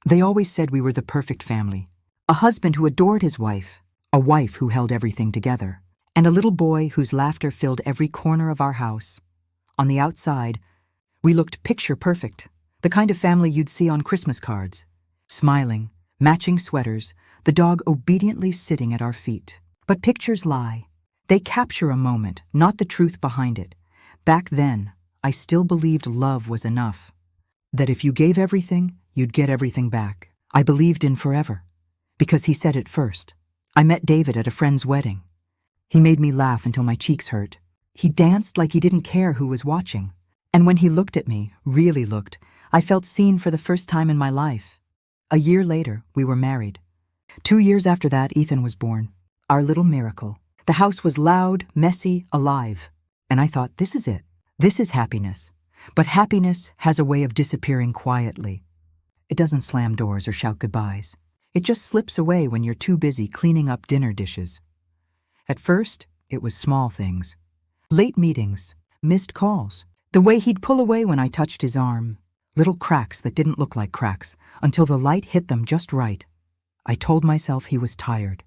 They always said we were the perfect family. A husband who adored his wife, a wife who held everything together, and a little boy whose laughter filled every corner of our house. On the outside, we looked picture perfect, the kind of family you'd see on Christmas cards. Smiling, matching sweaters, the dog obediently sitting at our feet. But pictures lie. They capture a moment, not the truth behind it. Back then, I still believed love was enough. That if you gave everything, you'd get everything back. I believed in forever. Because he said it first. I met David at a friend's wedding. He made me laugh until my cheeks hurt. He danced like he didn't care who was watching. And when he looked at me, really looked, I felt seen for the first time in my life. A year later, we were married. 2 years after that, Ethan was born. Our little miracle. The house was loud, messy, alive. And I thought, this is it. This is happiness. But happiness has a way of disappearing quietly. It doesn't slam doors or shout goodbyes. It just slips away when you're too busy cleaning up dinner dishes. At first, it was small things. Late meetings, missed calls, the way he'd pull away when I touched his arm, little cracks that didn't look like cracks until the light hit them just right. I told myself he was tired.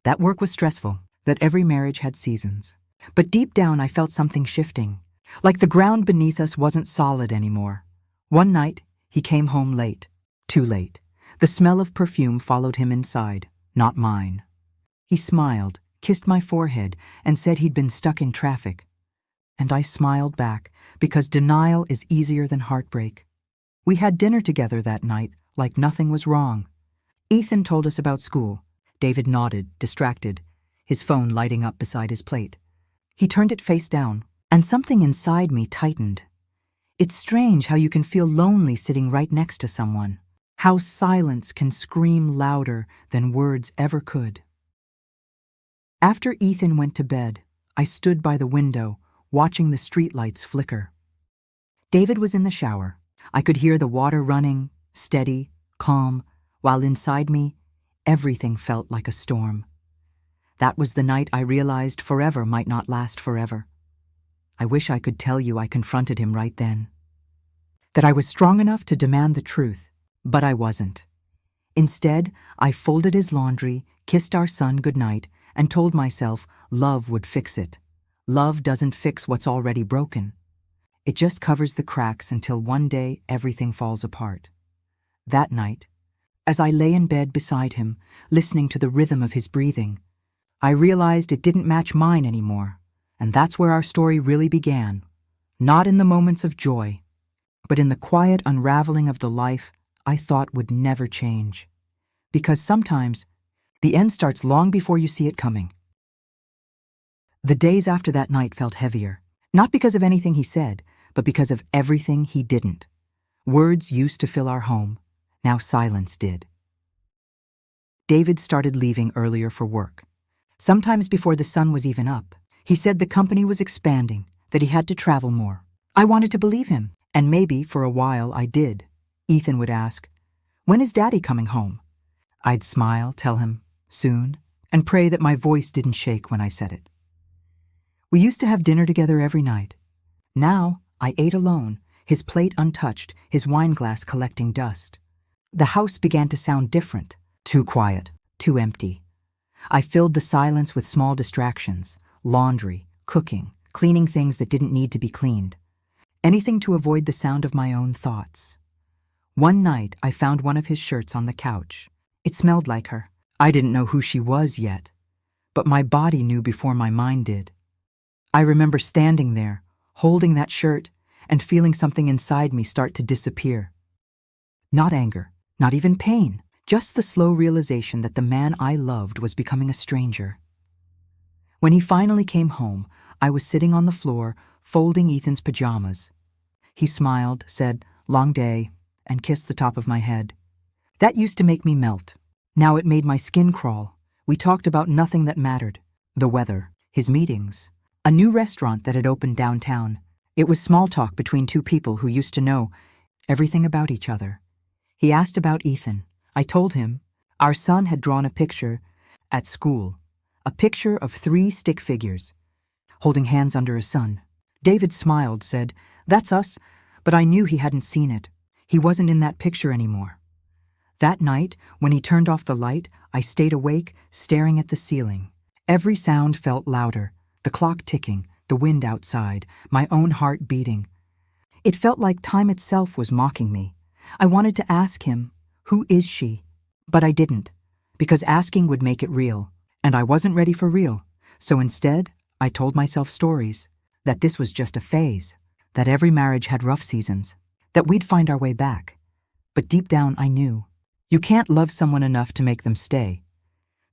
That work was stressful, that every marriage had seasons. But deep down I felt something shifting, like the ground beneath us wasn't solid anymore. One night, he came home late. Too late. The smell of perfume followed him inside, not mine. He smiled, kissed my forehead, and said he'd been stuck in traffic. And I smiled back, because denial is easier than heartbreak. We had dinner together that night, like nothing was wrong. Ethan told us about school. David nodded, distracted, his phone lighting up beside his plate. He turned it face down, and something inside me tightened. It's strange how you can feel lonely sitting right next to someone. How silence can scream louder than words ever could. After Ethan went to bed, I stood by the window, watching the streetlights flicker. David was in the shower. I could hear the water running, steady, calm, while inside me, everything felt like a storm. That was the night I realized forever might not last forever. I wish I could tell you I confronted him right then. That I was strong enough to demand the truth, but I wasn't. Instead, I folded his laundry, kissed our son goodnight, and told myself love would fix it. Love doesn't fix what's already broken. It just covers the cracks until one day everything falls apart. That night, as I lay in bed beside him, listening to the rhythm of his breathing, I realized it didn't match mine anymore, and that's where our story really began. Not in the moments of joy, but in the quiet unraveling of the life I thought would never change. Because sometimes, the end starts long before you see it coming. The days after that night felt heavier, not because of anything he said, but because of everything he didn't. Words used to fill our home, now silence did. David started leaving earlier for work. Sometimes before the sun was even up. He said the company was expanding, that he had to travel more. I wanted to believe him, and maybe for a while I did. Ethan would ask, "When is Daddy coming home?" I'd smile, tell him, "Soon," and pray that my voice didn't shake when I said it. We used to have dinner together every night. Now, I ate alone, his plate untouched, his wineglass collecting dust. The house began to sound different, too quiet, too empty. I filled the silence with small distractions, laundry, cooking, cleaning things that didn't need to be cleaned. Anything to avoid the sound of my own thoughts. One night, I found one of his shirts on the couch. It smelled like her. I didn't know who she was yet, but my body knew before my mind did. I remember standing there, holding that shirt, and feeling something inside me start to disappear. Not anger, not even pain, just the slow realization that the man I loved was becoming a stranger. When he finally came home, I was sitting on the floor, folding Ethan's pajamas. He smiled, said, "Long day," and kissed the top of my head. That used to make me melt. Now it made my skin crawl. We talked about nothing that mattered. The weather, his meetings, a new restaurant that had opened downtown. It was small talk between two people who used to know everything about each other. He asked about Ethan. I told him our son had drawn a picture at school, a picture of 3 stick figures, holding hands under a sun. David smiled, said, "That's us," but I knew he hadn't seen it. He wasn't in that picture anymore. That night, when he turned off the light, I stayed awake, staring at the ceiling. Every sound felt louder, the clock ticking, the wind outside, my own heart beating. It felt like time itself was mocking me. I wanted to ask him, "Who is she?" But I didn't, because asking would make it real, and I wasn't ready for real. So instead, I told myself stories, that this was just a phase, that every marriage had rough seasons, that we'd find our way back. But deep down, I knew. You can't love someone enough to make them stay.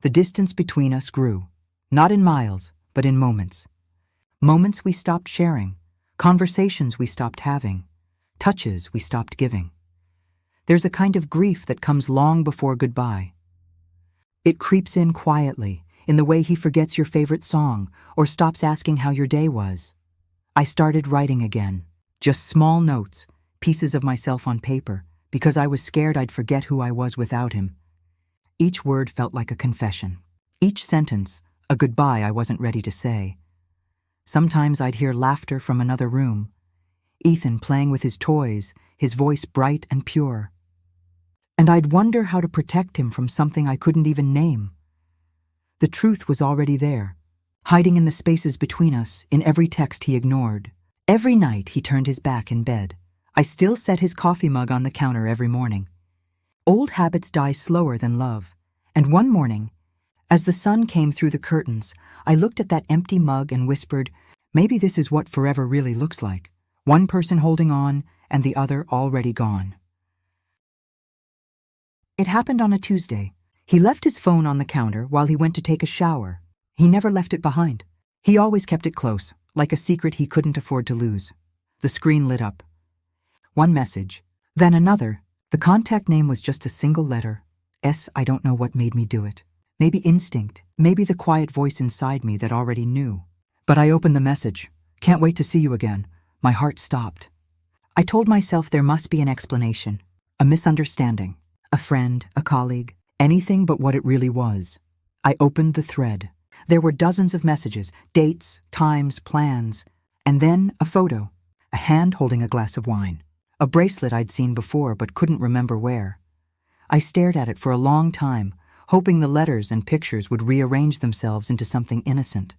The distance between us grew, not in miles, but in moments. Moments we stopped sharing, conversations we stopped having, touches we stopped giving. There's a kind of grief that comes long before goodbye. It creeps in quietly, in the way he forgets your favorite song or stops asking how your day was. I started writing again, just small notes, pieces of myself on paper, because I was scared I'd forget who I was without him. Each word felt like a confession. Each sentence, a goodbye I wasn't ready to say. Sometimes I'd hear laughter from another room, Ethan playing with his toys, his voice bright and pure. And I'd wonder how to protect him from something I couldn't even name. The truth was already there, hiding in the spaces between us, in every text he ignored. Every night he turned his back in bed. I still set his coffee mug on the counter every morning. Old habits die slower than love, and one morning, as the sun came through the curtains, I looked at that empty mug and whispered, "Maybe this is what forever really looks like. One person holding on, and the other already gone." It happened on a Tuesday. He left his phone on the counter while he went to take a shower. He never left it behind. He always kept it close, like a secret he couldn't afford to lose. The screen lit up. One message, then another. The contact name was just a single letter. S. I don't know what made me do it. Maybe instinct, maybe the quiet voice inside me that already knew. But I opened the message. "Can't wait to see you again." My heart stopped. I told myself there must be an explanation, a misunderstanding, a friend, a colleague, anything but what it really was. I opened the thread. There were dozens of messages, dates, times, plans, and then a photo, a hand holding a glass of wine, a bracelet I'd seen before but couldn't remember where. I stared at it for a long time, hoping the letters and pictures would rearrange themselves into something innocent.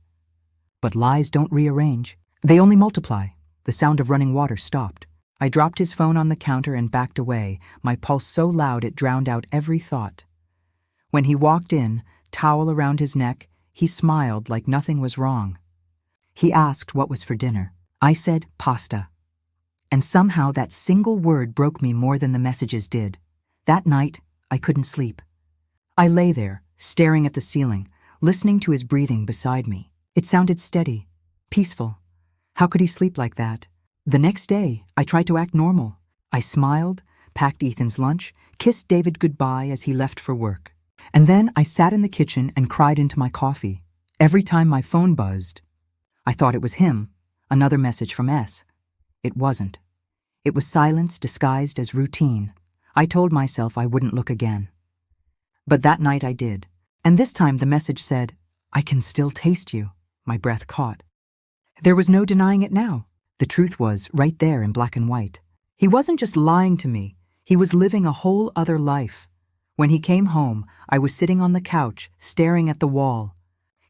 But lies don't rearrange. They only multiply. The sound of running water stopped. I dropped his phone on the counter and backed away, my pulse so loud it drowned out every thought. When he walked in, towel around his neck, he smiled like nothing was wrong. He asked what was for dinner. I said pasta. And somehow that single word broke me more than the messages did. That night, I couldn't sleep. I lay there, staring at the ceiling, listening to his breathing beside me. It sounded steady, peaceful. How could he sleep like that? The next day, I tried to act normal. I smiled, packed Ethan's lunch, kissed David goodbye as he left for work. And then I sat in the kitchen and cried into my coffee. Every time my phone buzzed, I thought it was him, another message from S. It wasn't. It was silence disguised as routine. I told myself I wouldn't look again. But that night I did. And this time the message said, "I can still taste you." My breath caught. There was no denying it now. The truth was right there in black and white. He wasn't just lying to me. He was living a whole other life. When he came home, I was sitting on the couch, staring at the wall.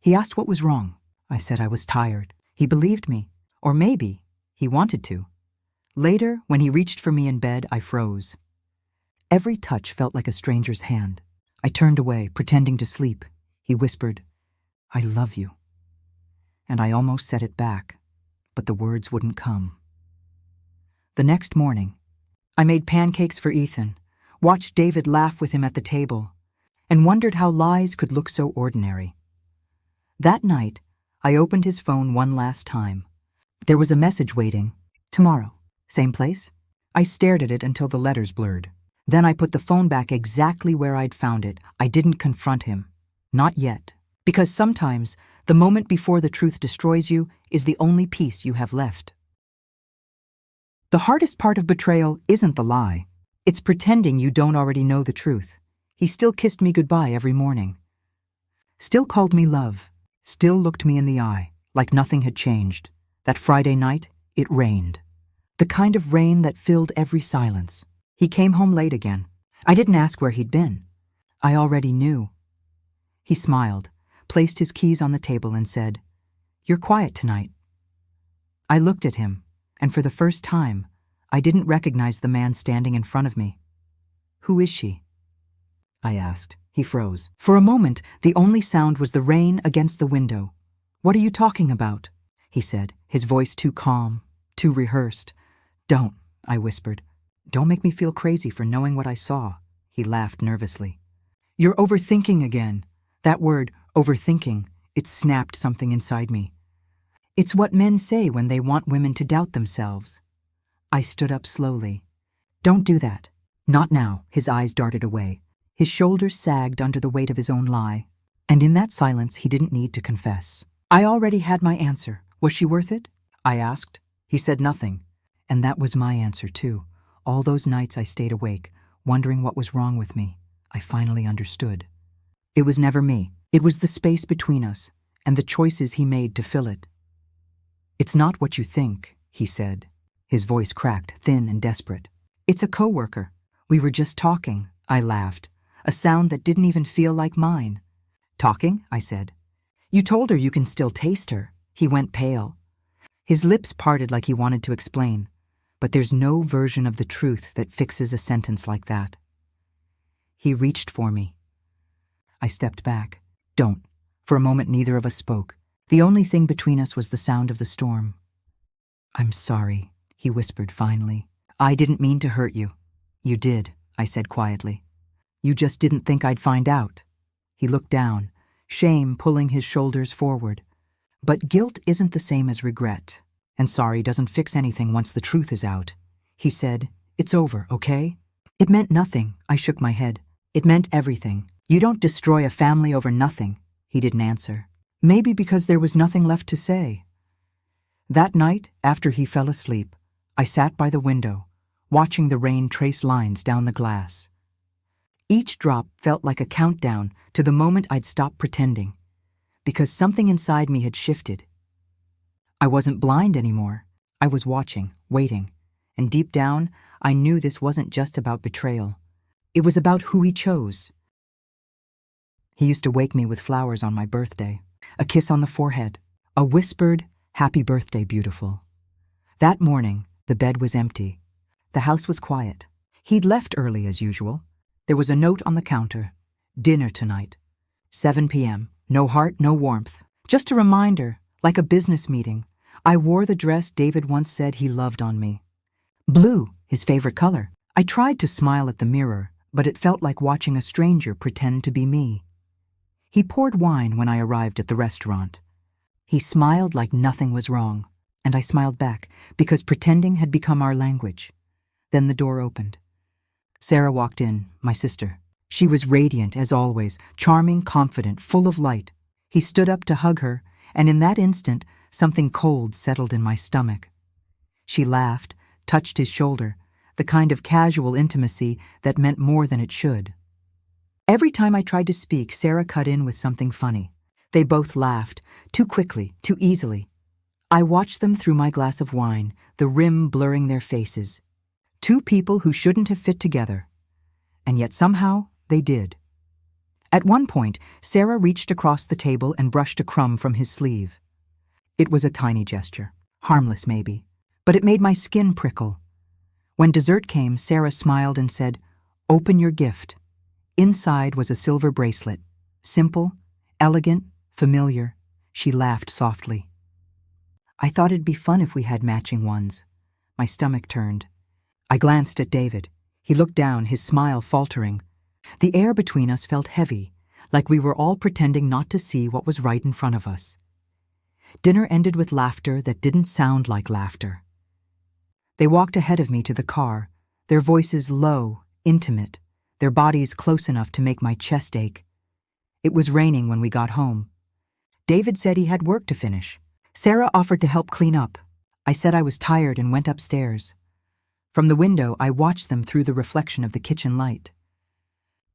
He asked what was wrong. I said I was tired. He believed me. Or maybe he wanted to. Later, when he reached for me in bed, I froze. Every touch felt like a stranger's hand. I turned away, pretending to sleep. He whispered, "I love you." And I almost said it back, but the words wouldn't come. The next morning, I made pancakes for Ethan, watched David laugh with him at the table, and wondered how lies could look so ordinary. That night, I opened his phone one last time. There was a message waiting. "Tomorrow. Same place?" I stared at it until the letters blurred. Then I put the phone back exactly where I'd found it. I didn't confront him. Not yet. Because sometimes, the moment before the truth destroys you is the only piece you have left. The hardest part of betrayal isn't the lie. It's pretending you don't already know the truth. He still kissed me goodbye every morning. Still called me love. Still looked me in the eye, like nothing had changed. That Friday night, it rained. The kind of rain that filled every silence. He came home late again. I didn't ask where he'd been. I already knew. He smiled, placed his keys on the table and said, "You're quiet tonight." I looked at him, and for the first time, I didn't recognize the man standing in front of me. "Who is she?" I asked. He froze. For a moment, the only sound was the rain against the window. "What are you talking about?" he said, his voice too calm, too rehearsed. "Don't," I whispered. "Don't make me feel crazy for knowing what I saw." He laughed nervously. "You're overthinking again." That word, overthinking, it snapped something inside me. It's what men say when they want women to doubt themselves. I stood up slowly. "Don't do that." "Not now." His eyes darted away. His shoulders sagged under the weight of his own lie. And in that silence, he didn't need to confess. I already had my answer. "Was she worth it?" I asked. He said nothing. And that was my answer, too. All those nights I stayed awake, wondering what was wrong with me. I finally understood. It was never me. It was the space between us, and the choices he made to fill it. "It's not what you think," he said. His voice cracked, thin and desperate. "It's a coworker. We were just talking." I laughed, a sound that didn't even feel like mine. "Talking?" I said. "You told her you can still taste her." He went pale. His lips parted like he wanted to explain, but there's no version of the truth that fixes a sentence like that. He reached for me. I stepped back. "Don't." For a moment, neither of us spoke. The only thing between us was the sound of the storm. "I'm sorry," he whispered finally. "I didn't mean to hurt you." "You did," I said quietly. "You just didn't think I'd find out." He looked down, shame pulling his shoulders forward. But guilt isn't the same as regret, and sorry doesn't fix anything once the truth is out. He said, "It's over, okay?" It meant nothing. I shook my head. It meant everything. "You don't destroy a family over nothing." He didn't answer. Maybe because there was nothing left to say. That night, after he fell asleep, I sat by the window, watching the rain trace lines down the glass. Each drop felt like a countdown to the moment I'd stop pretending, because something inside me had shifted. I wasn't blind anymore. I was watching, waiting, and deep down, I knew this wasn't just about betrayal. It was about who he chose. He used to wake me with flowers on my birthday, a kiss on the forehead, a whispered, "Happy birthday, beautiful." That morning, the bed was empty. The house was quiet. He'd left early as usual. There was a note on the counter. "Dinner tonight. 7 p.m. No heart, no warmth. Just a reminder, like a business meeting. I wore the dress David once said he loved on me. Blue, his favorite color. I tried to smile at the mirror, but it felt like watching a stranger pretend to be me. He poured wine when I arrived at the restaurant. He smiled like nothing was wrong, and I smiled back because pretending had become our language. Then the door opened. Sarah walked in, my sister. She was radiant as always, charming, confident, full of light. He stood up to hug her, and in that instant, something cold settled in my stomach. She laughed, touched his shoulder, the kind of casual intimacy that meant more than it should. Every time I tried to speak, Sarah cut in with something funny. They both laughed, too quickly, too easily. I watched them through my glass of wine, the rim blurring their faces. Two people who shouldn't have fit together. And yet somehow, they did. At one point, Sarah reached across the table and brushed a crumb from his sleeve. It was a tiny gesture, harmless maybe, but it made my skin prickle. When dessert came, Sarah smiled and said, "Open your gift." Inside was a silver bracelet. Simple, elegant, familiar. She laughed softly. I thought it'd be fun if we had matching ones. My stomach turned. I glanced at David. He looked down, his smile faltering. The air between us felt heavy, like we were all pretending not to see what was right in front of us. Dinner ended with laughter that didn't sound like laughter. They walked ahead of me to the car, their voices low, intimate, their bodies close enough to make my chest ache. It was raining when we got home. David said he had work to finish. Sarah offered to help clean up. I said I was tired and went upstairs. From the window, I watched them through the reflection of the kitchen light.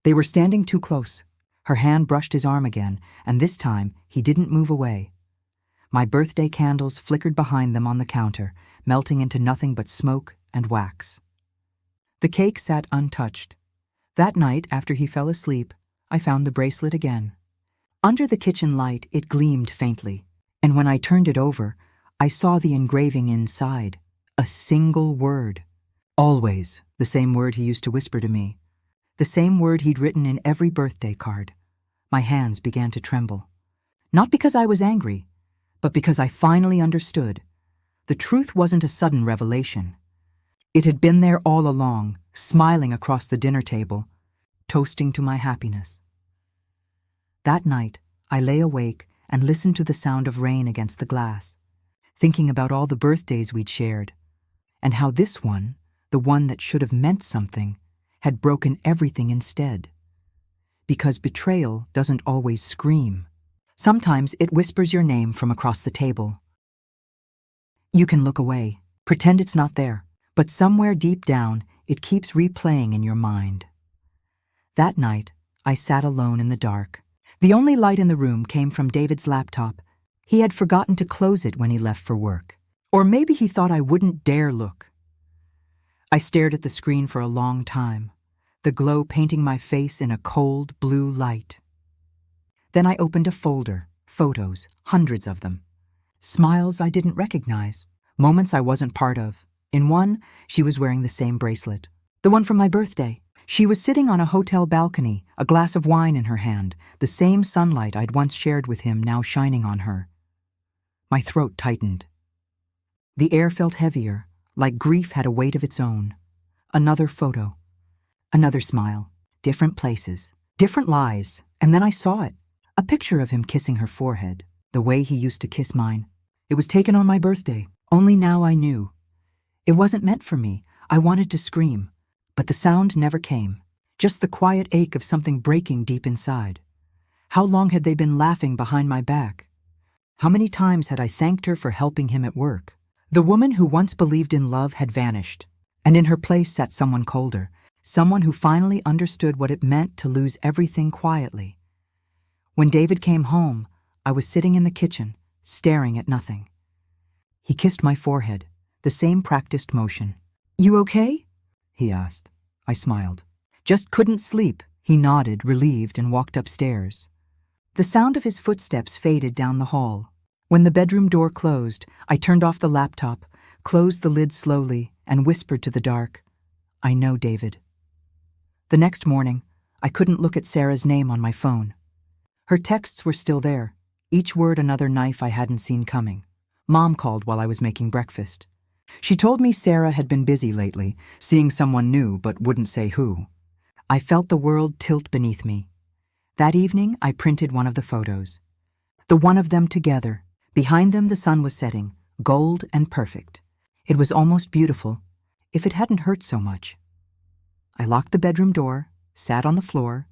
They were standing too close. Her hand brushed his arm again, and this time he didn't move away. My birthday candles flickered behind them on the counter, melting into nothing but smoke and wax. The cake sat untouched. That night, after he fell asleep, I found the bracelet again. Under the kitchen light, it gleamed faintly, and when I turned it over, I saw the engraving inside. A single word. Always, the same word he used to whisper to me. The same word he'd written in every birthday card. My hands began to tremble. Not because I was angry, but because I finally understood. The truth wasn't a sudden revelation. It had been there all along, smiling across the dinner table, toasting to my happiness. That night, I lay awake and listened to the sound of rain against the glass, thinking about all the birthdays we'd shared, and how this one, the one that should have meant something, had broken everything instead. Because betrayal doesn't always scream. Sometimes it whispers your name from across the table. You can look away, pretend it's not there, but somewhere deep down, it keeps replaying in your mind. That night, I sat alone in the dark. The only light in the room came from David's laptop. He had forgotten to close it when he left for work. Or maybe he thought I wouldn't dare look. I stared at the screen for a long time, the glow painting my face in a cold blue light. Then I opened a folder, photos, hundreds of them. Smiles I didn't recognize, moments I wasn't part of. In one, she was wearing the same bracelet, the one from my birthday. She was sitting on a hotel balcony, a glass of wine in her hand, the same sunlight I'd once shared with him now shining on her. My throat tightened. The air felt heavier, like grief had a weight of its own. Another photo. Another smile. Different places. Different lies. And then I saw it. A picture of him kissing her forehead, the way he used to kiss mine. It was taken on my birthday. Only now I knew. It wasn't meant for me. I wanted to scream. But the sound never came. Just the quiet ache of something breaking deep inside. How long had they been laughing behind my back? How many times had I thanked her for helping him at work? The woman who once believed in love had vanished, and in her place sat someone colder, someone who finally understood what it meant to lose everything quietly. When David came home, I was sitting in the kitchen, staring at nothing. He kissed my forehead, the same practiced motion. "You okay?" he asked. I smiled. "Just couldn't sleep." He nodded, relieved, and walked upstairs. The sound of his footsteps faded down the hall. When the bedroom door closed, I turned off the laptop, closed the lid slowly, and whispered to the dark, "I know, David." The next morning, I couldn't look at Sarah's name on my phone. Her texts were still there, each word another knife I hadn't seen coming. Mom called while I was making breakfast. She told me Sarah had been busy lately, seeing someone new but wouldn't say who. I felt the world tilt beneath me. That evening, I printed one of the photos. The one of them together. Behind them, the sun was setting, gold and perfect. It was almost beautiful, if it hadn't hurt so much. I locked the bedroom door, sat on the floor,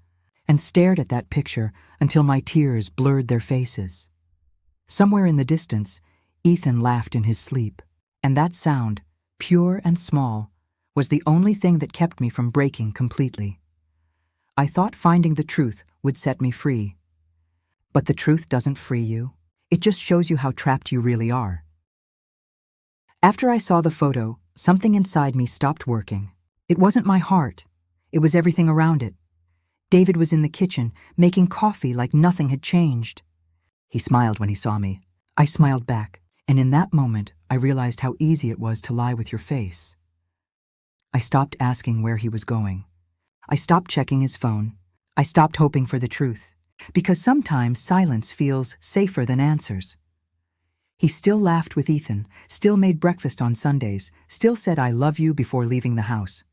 and stared at that picture until my tears blurred their faces. Somewhere in the distance, Ethan laughed in his sleep, and that sound, pure and small, was the only thing that kept me from breaking completely. I thought finding the truth would set me free. But the truth doesn't free you. It just shows you how trapped you really are. After I saw the photo, something inside me stopped working. It wasn't my heart. It was everything around it. David was in the kitchen, making coffee like nothing had changed. He smiled when he saw me. I smiled back, and in that moment, I realized how easy it was to lie with your face. I stopped asking where he was going. I stopped checking his phone. I stopped hoping for the truth, because sometimes silence feels safer than answers. He still laughed with Ethan, still made breakfast on Sundays, still said "I love you" before leaving the house.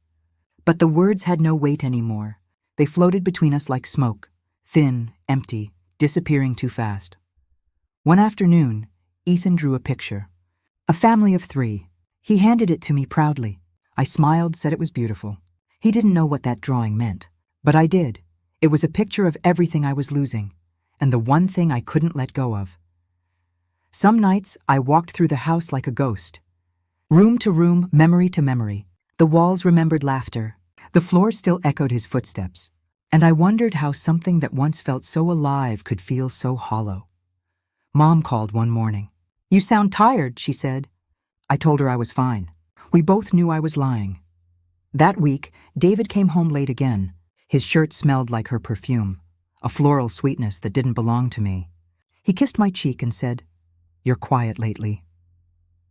But the words had no weight anymore. They floated between us like smoke, thin, empty, disappearing too fast. One afternoon, Ethan drew a picture. A family of 3. He handed it to me proudly. I smiled, said it was beautiful. He didn't know what that drawing meant, but I did. It was a picture of everything I was losing, and the one thing I couldn't let go of. Some nights, I walked through the house like a ghost. Room to room, memory to memory. The walls remembered laughter. The floor still echoed his footsteps. And I wondered how something that once felt so alive could feel so hollow. Mom called one morning. "You sound tired," she said. I told her I was fine. We both knew I was lying. That week, David came home late again. His shirt smelled like her perfume, a floral sweetness that didn't belong to me. He kissed my cheek and said, "You're quiet lately."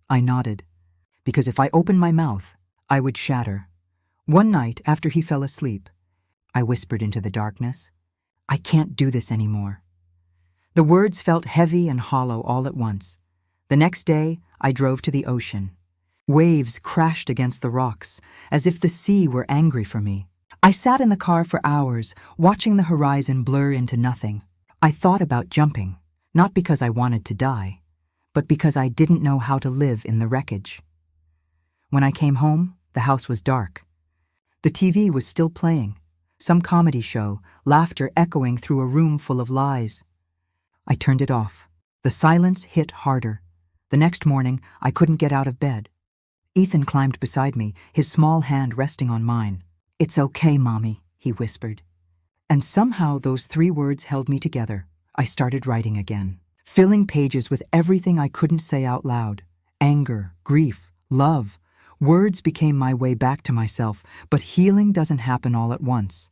I nodded, because if I opened my mouth, I would shatter. One night, after he fell asleep, I whispered into the darkness, "I can't do this anymore." The words felt heavy and hollow all at once. The next day, I drove to the ocean. Waves crashed against the rocks, as if the sea were angry for me. I sat in the car for hours, watching the horizon blur into nothing. I thought about jumping, not because I wanted to die, but because I didn't know how to live in the wreckage. When I came home, the house was dark. The TV was still playing, some comedy show, laughter echoing through a room full of lies. I turned it off. The silence hit harder. The next morning, I couldn't get out of bed. Ethan climbed beside me, his small hand resting on mine. "It's okay, Mommy," he whispered. And somehow those 3 words held me together. I started writing again, filling pages with everything I couldn't say out loud. Anger, grief, love. Words became my way back to myself, but healing doesn't happen all at once.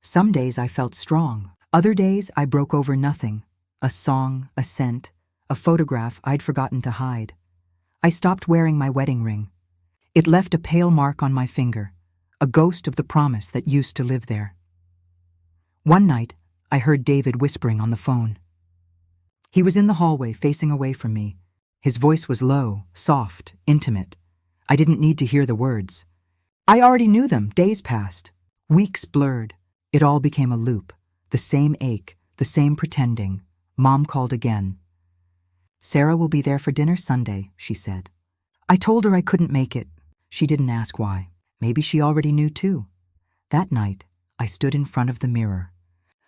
Some days I felt strong. Other days I broke over nothing. A song, a scent, a photograph I'd forgotten to hide. I stopped wearing my wedding ring. It left a pale mark on my finger, a ghost of the promise that used to live there. One night, I heard David whispering on the phone. He was in the hallway, facing away from me. His voice was low, soft, intimate. I didn't need to hear the words. I already knew them. Days passed. Weeks blurred. It all became a loop. The same ache, the same pretending. Mom called again. "Sarah will be there for dinner Sunday," she said. I told her I couldn't make it. She didn't ask why. Maybe she already knew too. That night, I stood in front of the mirror.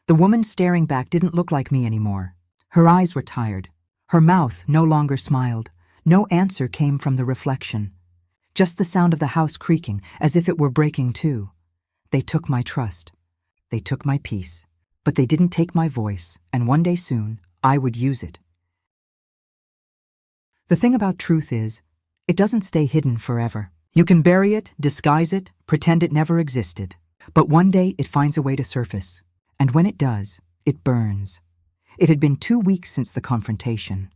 The woman staring back didn't look like me anymore. Her eyes were tired. Her mouth no longer smiled. No answer came from the reflection. Just the sound of the house creaking, as if it were breaking too. They took my trust. They took my peace. But they didn't take my voice, and one day soon, I would use it. The thing about truth is, it doesn't stay hidden forever. You can bury it, disguise it, pretend it never existed. But one day it finds a way to surface. And when it does, it burns. It had been 2 weeks since the confrontation.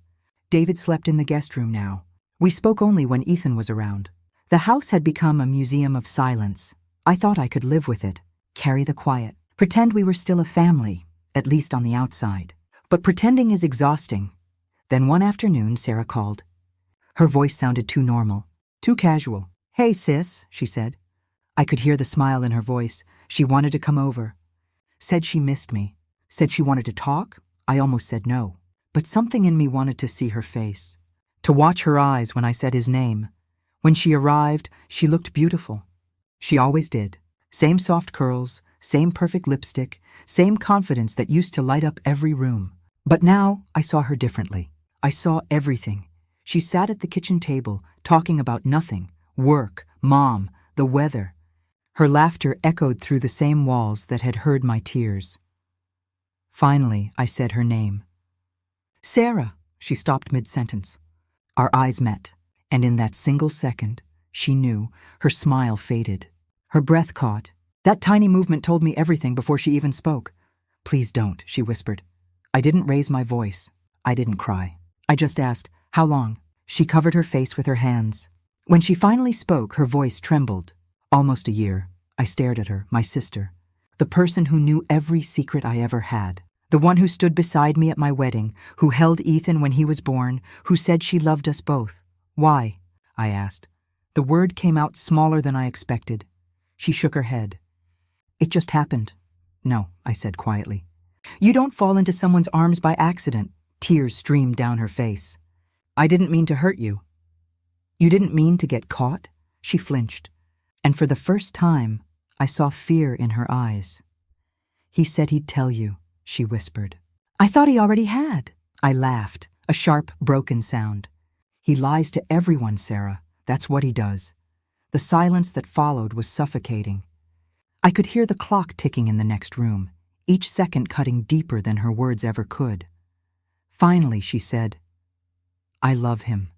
David slept in the guest room now. We spoke only when Ethan was around. The house had become a museum of silence. I thought I could live with it, carry the quiet, pretend we were still a family, at least on the outside. But pretending is exhausting. Then one afternoon, Sarah called. Her voice sounded too normal, too casual. "Hey, sis," she said. I could hear the smile in her voice. She wanted to come over. Said she missed me. Said she wanted to talk. I almost said no. But something in me wanted to see her face, to watch her eyes when I said his name. When she arrived, she looked beautiful. She always did. Same soft curls, same perfect lipstick, same confidence that used to light up every room. But now I saw her differently. I saw everything. She sat at the kitchen table, talking about nothing. Work, Mom, the weather. Her laughter echoed through the same walls that had heard my tears. Finally, I said her name. "Sarah," she stopped mid-sentence. Our eyes met, and in that single second, she knew, her smile faded. Her breath caught. That tiny movement told me everything before she even spoke. "Please don't," she whispered. I didn't raise my voice. I didn't cry. I just asked, "How long?" She covered her face with her hands. When she finally spoke, her voice trembled. "Almost a year." I stared at her, my sister. The person who knew every secret I ever had. The one who stood beside me at my wedding, who held Ethan when he was born, who said she loved us both. "Why?" I asked. The word came out smaller than I expected. She shook her head. "It just happened." "No," I said quietly. "You don't fall into someone's arms by accident." Tears streamed down her face. "I didn't mean to hurt you." "You didn't mean to get caught?" She flinched. And for the first time, I saw fear in her eyes. "He said he'd tell you," she whispered. "I thought he already had." I laughed, a sharp, broken sound. "He lies to everyone, Sarah. That's what he does." The silence that followed was suffocating. I could hear the clock ticking in the next room, each second cutting deeper than her words ever could. Finally, she said, "I love him."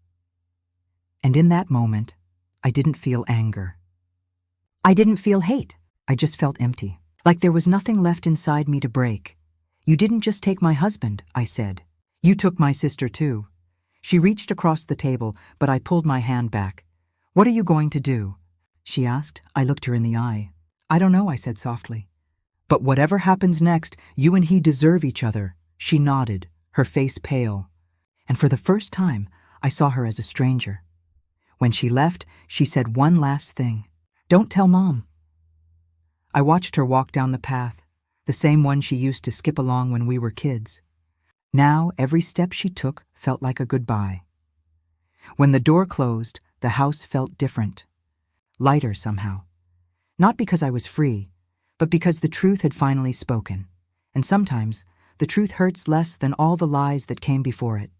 And in that moment, I didn't feel anger. I didn't feel hate. I just felt empty. Like there was nothing left inside me to break. "You didn't just take my husband," I said. "You took my sister too." She reached across the table, but I pulled my hand back. "What are you going to do?" she asked. I looked her in the eye. "I don't know," I said softly. "But whatever happens next, you and he deserve each other." She nodded, her face pale. And for the first time, I saw her as a stranger. When she left, she said one last thing. "Don't tell Mom." I watched her walk down the path, the same one she used to skip along when we were kids. Now, every step she took felt like a goodbye. When the door closed, the house felt different. Lighter somehow. Not because I was free, but because the truth had finally spoken. And sometimes, the truth hurts less than all the lies that came before it.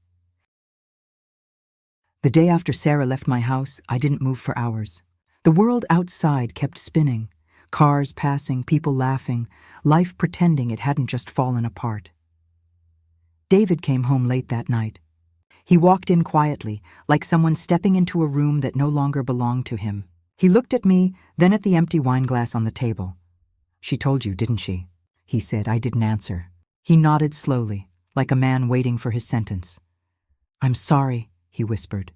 The day after Sarah left my house, I didn't move for hours. The world outside kept spinning. Cars passing, people laughing, life pretending it hadn't just fallen apart. David came home late that night. He walked in quietly, like someone stepping into a room that no longer belonged to him. He looked at me, then at the empty wine glass on the table. "She told you, didn't she?" he said. I didn't answer. He nodded slowly, like a man waiting for his sentence. "I'm sorry," he whispered.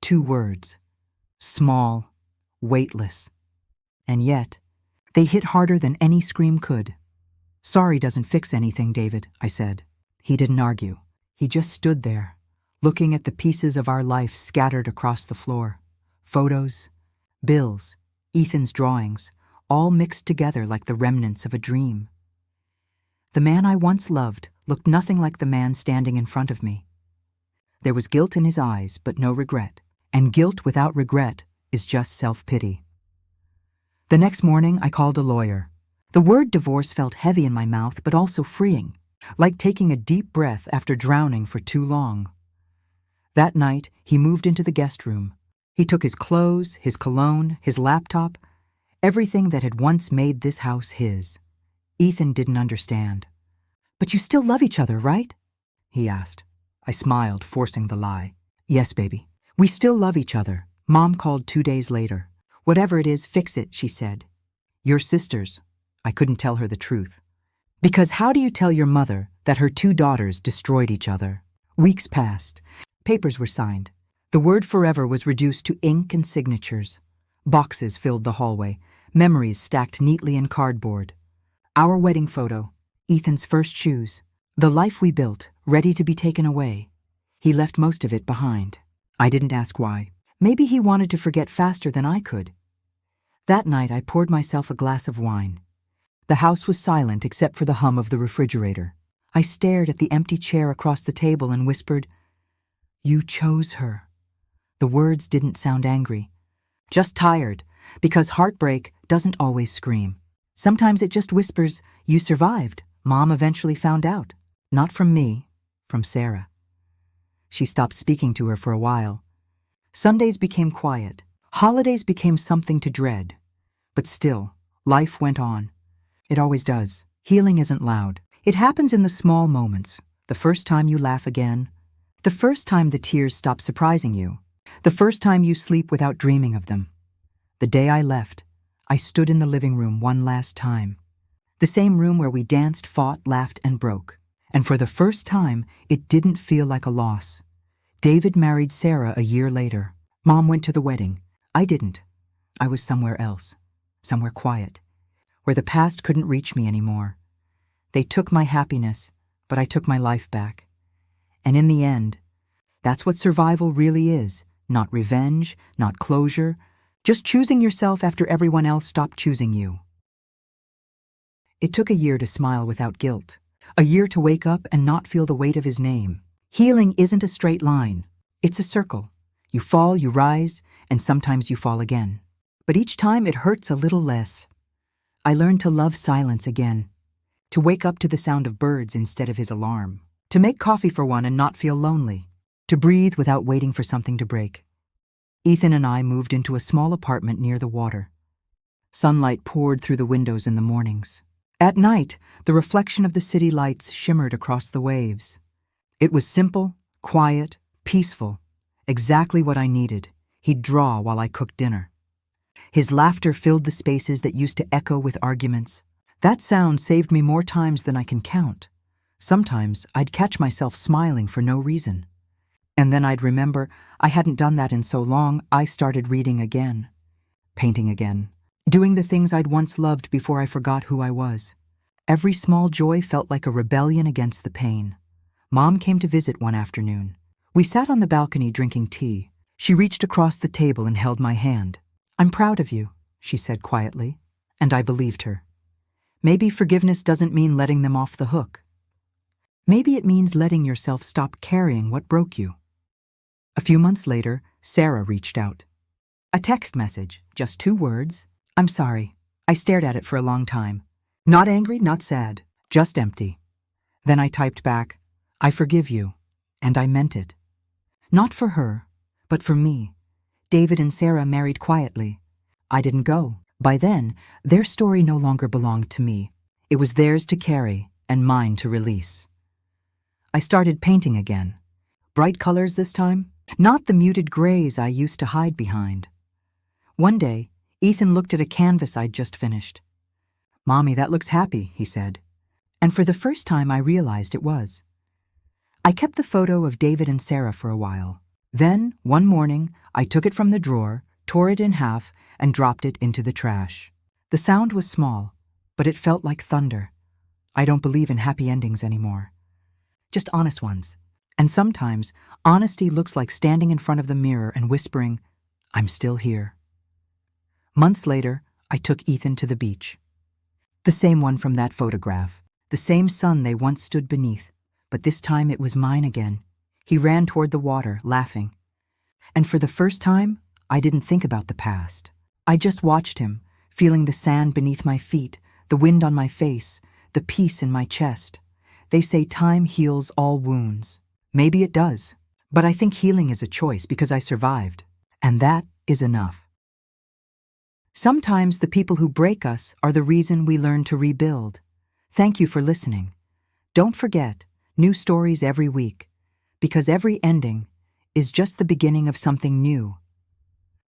2 words. Small, weightless. And yet, they hit harder than any scream could. "Sorry doesn't fix anything, David," I said. He didn't argue. He just stood there, looking at the pieces of our life scattered across the floor. Photos, bills, Ethan's drawings, all mixed together like the remnants of a dream. The man I once loved looked nothing like the man standing in front of me. There was guilt in his eyes, but no regret. And guilt without regret is just self-pity. The next morning, I called a lawyer. The word divorce felt heavy in my mouth, but also freeing, like taking a deep breath after drowning for too long. That night, he moved into the guest room. He took his clothes, his cologne, his laptop, everything that had once made this house his. Ethan didn't understand. "But you still love each other, right?" he asked. I smiled, forcing the lie. "Yes, baby. We still love each other." Mom called 2 days later. "Whatever it is, fix it," she said. "You're sisters." I couldn't tell her the truth. Because how do you tell your mother that her 2 daughters destroyed each other? Weeks passed. Papers were signed. The word forever was reduced to ink and signatures. Boxes filled the hallway, memories stacked neatly in cardboard. Our wedding photo, Ethan's first shoes, the life we built, ready to be taken away. He left most of it behind. I didn't ask why. Maybe he wanted to forget faster than I could. That night, I poured myself a glass of wine. The house was silent except for the hum of the refrigerator. I stared at the empty chair across the table and whispered, "You chose her." The words didn't sound angry, just tired, because heartbreak doesn't always scream. Sometimes it just whispers, "You survived." Mom eventually found out. Not from me, from Sarah. She stopped speaking to her for a while. Sundays became quiet. Holidays became something to dread. But still, life went on. It always does. Healing isn't loud. It happens in the small moments. The first time you laugh again. The first time the tears stop surprising you. The first time you sleep without dreaming of them. The day I left, I stood in the living room one last time. The same room where we danced, fought, laughed, and broke. And for the first time, it didn't feel like a loss. David married Sarah a year later. Mom went to the wedding. I didn't. I was somewhere else. Somewhere quiet. Where the past couldn't reach me anymore. They took my happiness, but I took my life back. And in the end, that's what survival really is. Not revenge, not closure, just choosing yourself after everyone else stopped choosing you. It took a year to smile without guilt. A year to wake up and not feel the weight of his name. Healing isn't a straight line. It's a circle. You fall, you rise, and sometimes you fall again. But each time it hurts a little less. I learned to love silence again. To wake up to the sound of birds instead of his alarm. To make coffee for one and not feel lonely. To breathe without waiting for something to break. Ethan and I moved into a small apartment near the water. Sunlight poured through the windows in the mornings. At night, the reflection of the city lights shimmered across the waves. It was simple, quiet, peaceful, exactly what I needed. He'd draw while I cooked dinner. His laughter filled the spaces that used to echo with arguments. That sound saved me more times than I can count. Sometimes I'd catch myself smiling for no reason. And then I'd remember I hadn't done that in so long. I started reading again, painting again, doing the things I'd once loved before I forgot who I was. Every small joy felt like a rebellion against the pain. Mom came to visit one afternoon. We sat on the balcony drinking tea. She reached across the table and held my hand. "I'm proud of you," she said quietly, and I believed her. Maybe forgiveness doesn't mean letting them off the hook. Maybe it means letting yourself stop carrying what broke you. A few months later, Sarah reached out. A text message, just 2 words. "I'm sorry." I stared at it for a long time. Not angry, not sad, just empty. Then I typed back, "I forgive you," and I meant it. Not for her, but for me. David and Sarah married quietly. I didn't go. By then, their story no longer belonged to me. It was theirs to carry and mine to release. I started painting again. Bright colors this time, not the muted grays I used to hide behind. One day, Ethan looked at a canvas I'd just finished. "Mommy, that looks happy," he said. And for the first time, I realized it was. I kept the photo of David and Sarah for a while. Then, one morning, I took it from the drawer, tore it in half, and dropped it into the trash. The sound was small, but it felt like thunder. I don't believe in happy endings anymore. Just honest ones. And sometimes, honesty looks like standing in front of the mirror and whispering, "I'm still here." Months later, I took Ethan to the beach. The same one from that photograph, the same sun they once stood beneath, but this time it was mine again. He ran toward the water, laughing. And for the first time, I didn't think about the past. I just watched him, feeling the sand beneath my feet, the wind on my face, the peace in my chest. They say time heals all wounds. Maybe it does, but I think healing is a choice because I survived, and that is enough. Sometimes the people who break us are the reason we learn to rebuild. Thank you for listening. Don't forget, new stories every week, because every ending is just the beginning of something new.